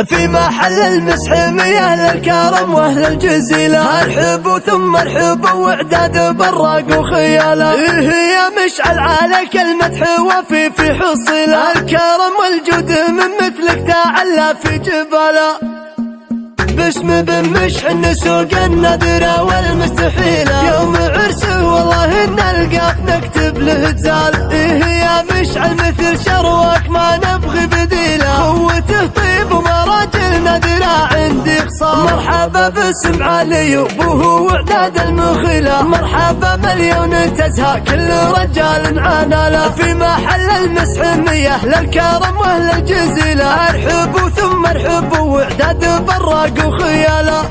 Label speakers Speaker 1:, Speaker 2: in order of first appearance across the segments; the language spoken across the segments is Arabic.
Speaker 1: في محل المسح مياه الكرم واهل الجزيلة، الحب ثم الحب واعداد براق وخياله. يا مشعل عليك المدح وفي حصيله، الكرم والجود من مثلك تعلى في جباله. باسم بن مشحن سوق النذرة والمستحيلة، يوم عرسه والله نلقى نكتب له جزال. يا مشعل مثل شروك ما نبغي بديله، قوته طيب ومراجل نذرة عندي خصال. مرحبا باسم علي وابوه واعداد المخيلة، مرحبا مليون تزهى كل رجال عاناله. في محل المسح مياه للكرم واهل الجزيلة، الحب ثم الحب واعداد براق وخياله.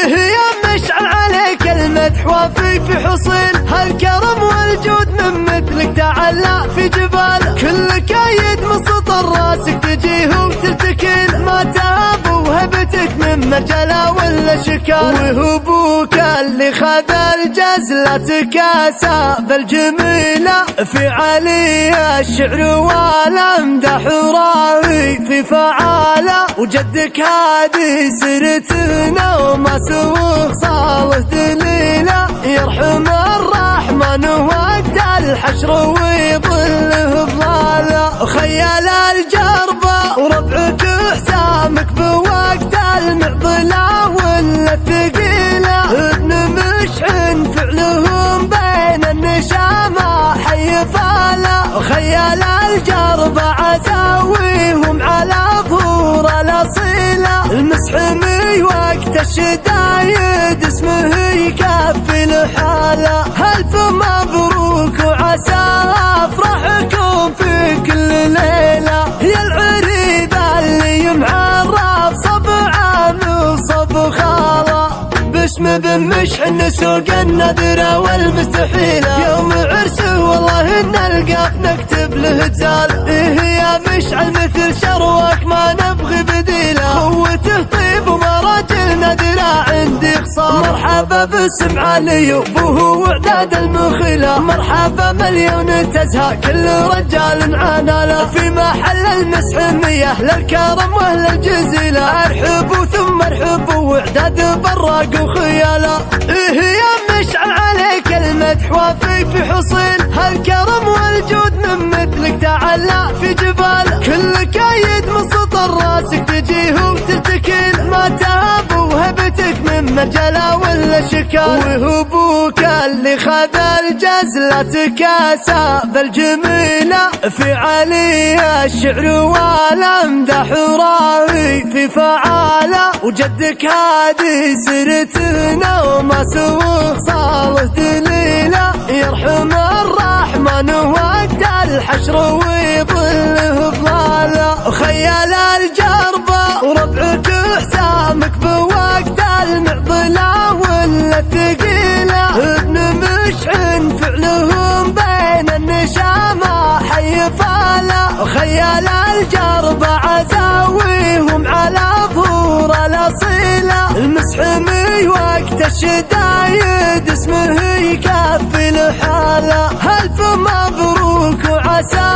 Speaker 1: يا مشعل عليك المدح وفي حصيل، هالكرم والجود من مثلك تعلى في جبال. كل كايد من سطر راسك تجيه وتتكل، ما تهاب وهبتك من مرجله ولا شكال. وهبوك اللي خذ الجزلة كاسة بالجميلة، في علي الشعر والامدح راوي في فعاله. وجدك هادي سيرتنا وما سوى خصاله دليله، يرحم الرحمن وقت الحشر ويظله ظلاله. خيال الجربة وربعك حسامك بوقت المعضلة ولا الثقيلة، ابن مشحن فعلهم بين النشامة حي فاله. خيال الجربة عزاويهم على ظهور الأصيلة، المسحمي وقت الشدايد اسمه يكفي لحاله. ألف مبروك وعسى أفرحكم في كل ليلة، يا العريبة اللي معرف صب عام وصب خاله. باسم بن مشحن سوق النذرة والمستحيلة، يوم عرسه والله نلقى نكتب له جزال. يا مشعل مثل شروك ما نبغي بديله، قوته طيب ومراجل نذرة عندي خصال. مرحبا باسم علي وابوه واعداد المخيلة، مرحبا مليون تزهى كل رجال عاناله. في محل المسح مياه للكرم واهل الجزيلة، الحب ثم الحب واعداد براق وخياله. يا مشعل عليك المدح وفي حصيل، هالكرم والجود من مثلك تعلى في جبال. كل كايد من سطر راسك تجيه وتتكل، ما تهاب وهبتك من مرجله ولا شكال. وهبوك اللي خذ الجزلة كاسة بالجميلة، في علي الشعر والامدح راوي في فعاله. وجدك هادي سيرتنا وما سوى خصاله دليله، يرحم الرحمن وقت الحشر ويظله ظلاله. خيال الجربة وربعك حسامك بوقت المعضلة ولا الثقيلة، ابن مشحن فعلهم بين النشامة حي فاله. خيال الجربة عزاويهم على ظهور الأصيلة، المسحمي وقت الشدايد اسمه يكفي لحاله. ألف مبروك وعسى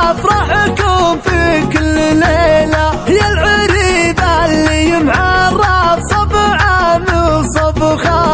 Speaker 1: أفرحكم في كل ليلة، يا العريبة اللي معرف صب عام وصب خاله.